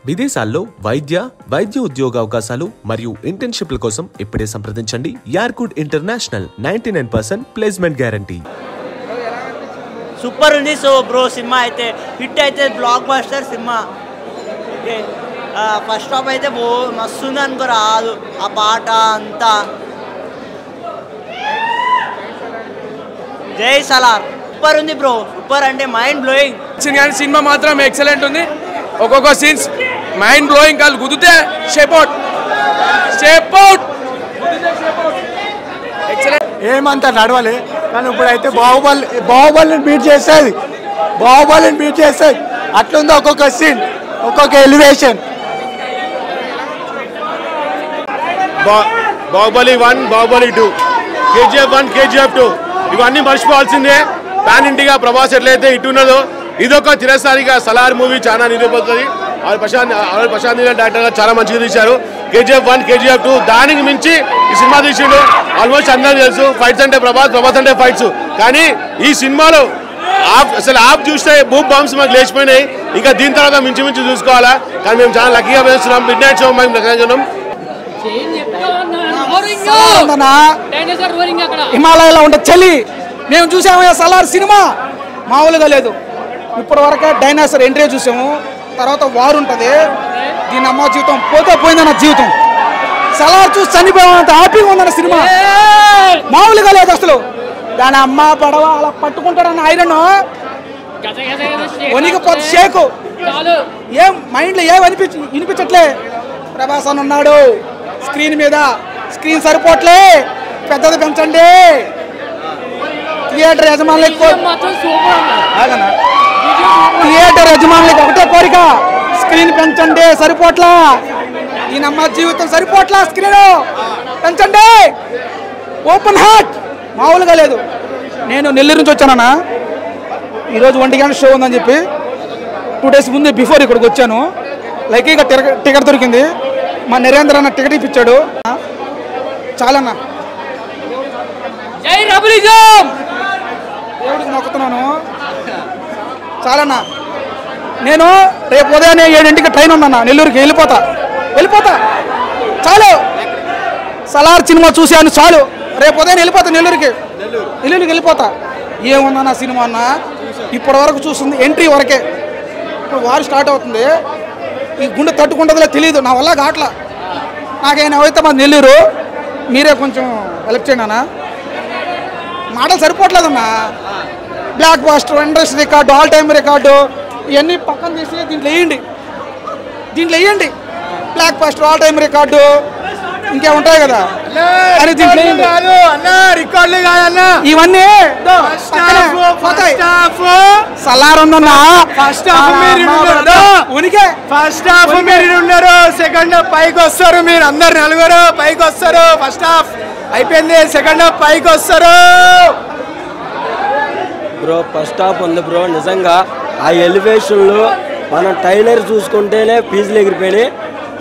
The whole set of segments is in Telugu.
విదేశాల్లో వైద్య ఉద్యోగ అవకాశాలు మరియు ఇంటర్న్షిప్ల కోసం ఇప్పుడే సంప్రదించండి యార్కుడ్ ఇంటర్నేషనల్ 99% ప్లేస్మెంట్ గ్యారంటీ. సూపర్ ఉంది. సో బ్రో సినిమా అయితే హిట్ అయితే block buster cinema. First half అయితే మస్తు ఉంది అనుకో, రాదు ఆ పాట అంతా. జై సలార్ సూపర్ ఉంది బ్రో, సూపర్ అంటే మైండ్ బ్లోయింగ్. సినిమా మాత్రం ఎక్సలెంట్ ఉంది. ఒక్కొక్క సీన్స్ మైండ్ బ్లోయింగ్. కాదు కుదిరితే షేప్ అవుట్ ఎక్సలెంట్. ఏమంతా నడవాలి కానీ ఇప్పుడైతే బాహుబలిని బీట్ చేస్తుంది. అట్లుంది ఒక్కొక్క సీన్, ఒక్కొక్క elevation. Baahubali 1, Baahubali 2, KGF 1, KGF 2 ఇవన్నీ మర్చిపోవాల్సిందే. పాన్ ఇండియా ప్రభాస్ ఎట్లయితే ఇటున్నదో ఇదొక చిరస్థాయిగా సలార్ మూవీ చాలా నిరూపిస్తుంది. ప్రశాంత్ నీల్ డైరెక్టర్ గారు చాలా మంచిగా తీశారు. KGF 1, KGF 2 దానికి మించి ఈ సినిమా తీసిండు. ఆల్మోస్ట్ అందరికీ తెలుసు ఫైట్స్ అంటే ప్రభాస్ అంటే ఫైట్స్. కానీ ఈ సినిమాలో అసలు ఆఫ్ చూస్తే బూమ్ బాంబ్స్ మాకు లేచిపోయినాయి. ఇంకా దీని తర్వాత మించి చూసుకోవాలా. కానీ మేము చాలా లక్కీగా వేస్తున్నాం. మిడ్ నైట్ షో మేము లెక్కించున్నాం. హిమాలయాలో ఉండే చలి మేము చూసాము. సలార్ సినిమా మామూలుగా లేదు. ఇప్పటి వరకు డైనాసర్ ఎంట్రీ చూసాము, తర్వాత వారు ఉంటుంది. దీని అమ్మ జీవితం పోయిందన్న జీవితం. సలార్ చూసి చనిపోయేంత హ్యాపీగా ఉందన్న సినిమా మామూలుగా లేదు అసలు. దాని అమ్మ పడవ అలా పట్టుకుంటాడన్న ఐరన్ వణికిపోతే షేకు. ఏం మైండ్లో వినిపించట్లే. ప్రభాస్ అని ఉన్నాడు స్క్రీన్ మీద. స్క్రీన్ సరిపోట్లే, పెద్దది పెంచండి. థియేటర్ యజమానులకు ఒకటే కోరిక, స్క్రీన్ పెంచండి. సరిపోట్లా, ఈ నమ్మ జీవితం సరిపోట్లా. స్క్రీన్ పెంచండి. ఓపెన్ హార్ట్ మామూలుగా లేదు. నేను నెల్లూరు నుంచి వచ్చానన్నా. ఈరోజు 1 గంట షో ఉందని చెప్పి 2 days ముందు బిఫోర్ ఇక్కడికి వచ్చాను. లైక్ టికెట్ దొరికింది. మా నరేంద్ర అన్న టికెట్ ఇప్పించాడు. చాలన్నా, దేవుడికి మొక్కుతున్నాను. చాలన్నా. నేను రేపు ఉదయాన్నే 7 ట్రైన్ ఉందన్నా. నెల్లూరుకి వెళ్ళిపోతా చాలు. సలార్ సినిమా చూశాను చాలు. రేపు ఉదయం వెళ్ళిపోతా నెల్లూరుకి వెళ్ళిపోతా. ఏముందన్నా సినిమా అన్న ఇప్పటి వరకు చూస్తుంది ఎంట్రీ వరకే. ఇప్పుడు వారు స్టార్ట్ అవుతుంది. ఈ గుండె తట్టుకుంటుందో తెలియదు. నా వల్ల కావట్లా. నాకైనా అయితే మా నెల్లూరు మీరే కొంచెం హెల్ప్ చేయండి అన్న. మాటలు సరిపోవట్లేదన్నా. Blockbuster, industry record, all time record ఇవన్నీ పక్కన తీసి దీంట్లో వేయండి. Blockbuster, all time record ఇంకే ఉంటాయి కదా అని దీంట్లో ఇవన్నీ సలార్ ఉందన్నా. ఫస్ట్ హాఫ్ మీరు ఉన్నారు, సెకండ్ హాఫ్ పైకి వస్తారు. మీరు అందరు నలుగురు పైకి వస్తారు. ఫస్ట్ హాఫ్ అయిపోయింది, సెకండ్ హాఫ్ పైకి వస్తారు. బ్రో ఫస్ట్ హాఫ్ ఉంది బ్రో. నిజంగా ఆ ఎలివేషన్లో మనం టైలర్ చూసుకుంటేనే ఫీజులు ఎగిరిపోయినాయి.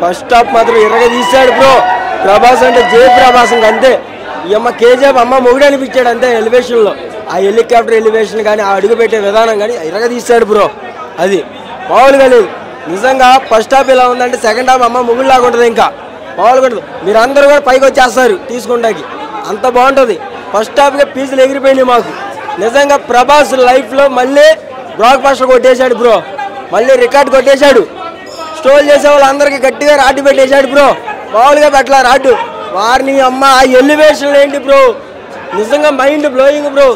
ఫస్ట్ హాఫ్ మాత్రం తీశాడు బ్రో. ప్రభాస్ అంటే జై ప్రభాస్ అంతే. ఈ అమ్మ KGF అమ్మ మొగుడు అనిపించాడు అంతే ఎలివేషన్లో. ఆ హెలికాప్టర్ ఎలివేషన్ కానీ ఆ అడుగు పెట్టే విధానం కానీ తీశాడు బ్రో. అది మామూలుగా లేదు నిజంగా. ఫస్ట్ హాఫ్ ఎలా ఉందంటే సెకండ్ హాఫ్ అమ్మ మొగుడులాగా ఉంటుంది. ఇంకా మామూలుగా ఉంటుంది. మీరు అందరూ కూడా పైకి వచ్చేస్తారు తీసుకుంటాకి, అంత బాగుంటుంది. ఫస్ట్ హాఫ్గా ఫీజులు ఎగిరిపోయినాయి మాకు. నిజంగా ప్రభాస్ లైఫ్లో మళ్ళీ బ్లాక్ బస్టర్ కొట్టేశాడు బ్రో. మళ్ళీ రికార్డు కొట్టేశాడు. స్టోల్ చేసే వాళ్ళందరికీ గట్టిగా రాడ్డు పెట్టేశాడు బ్రో. మామూలుగా పెట్టలా రాడ్డు. వారిని అమ్మ ఆ ఎలివేషన్ ఏంటి బ్రో, నిజంగా మైండ్ బ్లోయింగ్ బ్రో.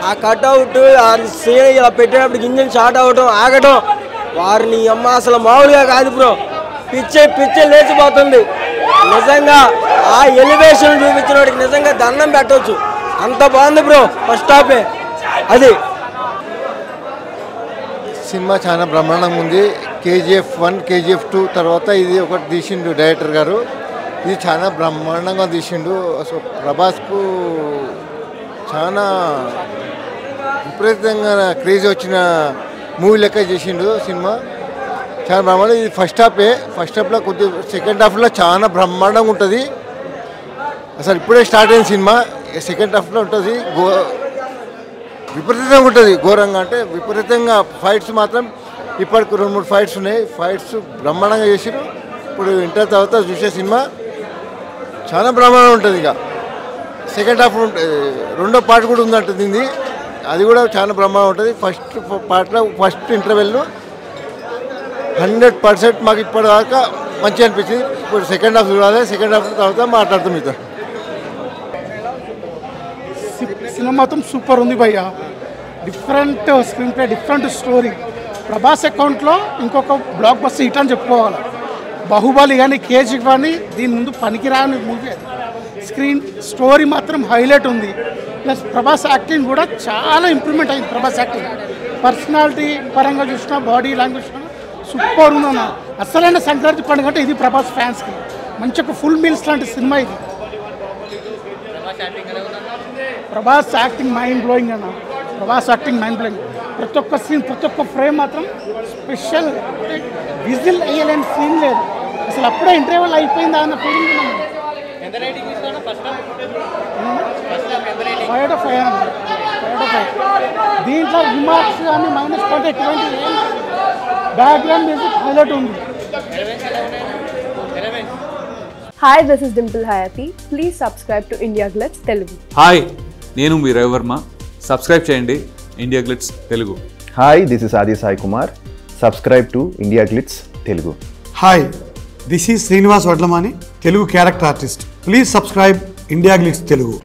ఆ కట్అవుట్ ఆ సీన్ ఇలా పెట్టేటప్పుడు ఇంజిన్ షార్ట్ అవ్వటం ఆగటం, వారిని అమ్మ అసలు మామూలుగా కాదు బ్రో. పిచ్చే లేచిపోతుంది. నిజంగా ఆ ఎలివేషన్ చూపించిన వాడికి నిజంగా దండం పెట్టవచ్చు. అంత బాగుంది బ్రో ఫస్ట్ హాఫే. అది సినిమా చాలా బ్రహ్మాండంగా ఉంది. KGF 1, KGF 2 తర్వాత ఇది ఒకటి తీసిండు డైరెక్టర్ గారు. ఇది చాలా బ్రహ్మాండంగా తీసిండు. అసలు ప్రభాస్కు చాలా విపరీతంగా క్రేజ్ వచ్చిన మూవీ లెక్క చేసిండు సినిమా. చాలా బ్రహ్మాండం. ఇది ఫస్ట్ హాఫ్లో కొద్ది సెకండ్ హాఫ్లో చాలా బ్రహ్మాండంగా ఉంటుంది. అసలు ఇప్పుడే స్టార్ట్ అయిన సినిమా. సెకండ్ హాఫ్లో ఉంటుంది, విపరీతంగా ఉంటుంది. ఘోరంగా అంటే విపరీతంగా ఫైట్స్ మాత్రం ఇప్పటికి 2-3 ఫైట్స్ ఉన్నాయి. ఫైట్స్ బ్రహ్మాండంగా చేసిరు. ఇప్పుడు ఇంటర్ తర్వాత చూసే సినిమా చాలా బ్రహ్మాండంగా ఉంటుంది. ఇక సెకండ్ హాఫ్ రెండో పార్ట్ కూడా ఉందంటుంది, అది కూడా చాలా బ్రహ్మాండంగా ఉంటుంది. ఫస్ట్ పార్ట్లో ఫస్ట్ ఇంటర్వెల్ 100% మాకు ఇప్పటిదాకా మంచిగా అనిపించింది. ఇప్పుడు సెకండ్ హాఫ్ చూడాలి, సెకండ్ హాఫ్ తర్వాత మాట్లాడుతాం మీతో. సినిమా మొత్తం సూపర్ ఉంది భయ్య. Different screen play, different story. Prabhas అకౌంట్లో ఇంకొక బ్లాక్ బస్టర్ హిట్ అని చెప్పుకోవాలి. బాహుబలి కానీ కేజీ కానీ దీని ముందు పనికిరాని మూవీ అది. స్క్రీన్ స్టోరీ మాత్రం హైలైట్ ఉంది. ప్లస్ ప్రభాస్ యాక్టింగ్ కూడా చాలా ఇంప్రూవ్మెంట్ అయింది. ప్రభాస్ యాక్టింగ్ పర్సనాలిటీ పరంగా చూసినా, బాడీ లాంగ్వేజ్ సూపర్ ఉందన్న. అసలైన సంక్రాంతి పండుగ అంటే ఇది ప్రభాస్ ఫ్యాన్స్కి. మంచి ఒక ఫుల్ మీల్స్ లాంటి సినిమా ఇది. ప్రభాస్ యాక్టింగ్ మైండ్ బ్లోయింగ్ అన్న. Prabhas acting mind blowing. ప్రతి ఒక్క సీన్, ప్రతి ఒక్క ఫ్రేమ్ మాత్రం స్పెషల్. విజిల్ వేయలేని సీన్ లేదు అసలు. అప్పుడే ఇంటర్వెల్ అయిపోయిందా అన్న ఫీలింగ్. 5/5 దీంట్లో రిమార్క్స్ కానీ మైనస్ పాయింట్ ఎటువంటి బ్యాక్గ్రౌండ్ మ్యూజిక్ హైలైట్ ఉంది. Hi, this is Dimple Hayati. Please subscribe to India Glitz Telugu. Hi, నేను మీ రవివర్మ. సబ్స్క్రైబ్ చేయండి India Glitz Telugu. Hi, this is Adi Sai Kumar. Subscribe to India Glitz Telugu. Hi, this is Srinivas Vadlamani, Telugu character artist. Please subscribe India Glitz Telugu.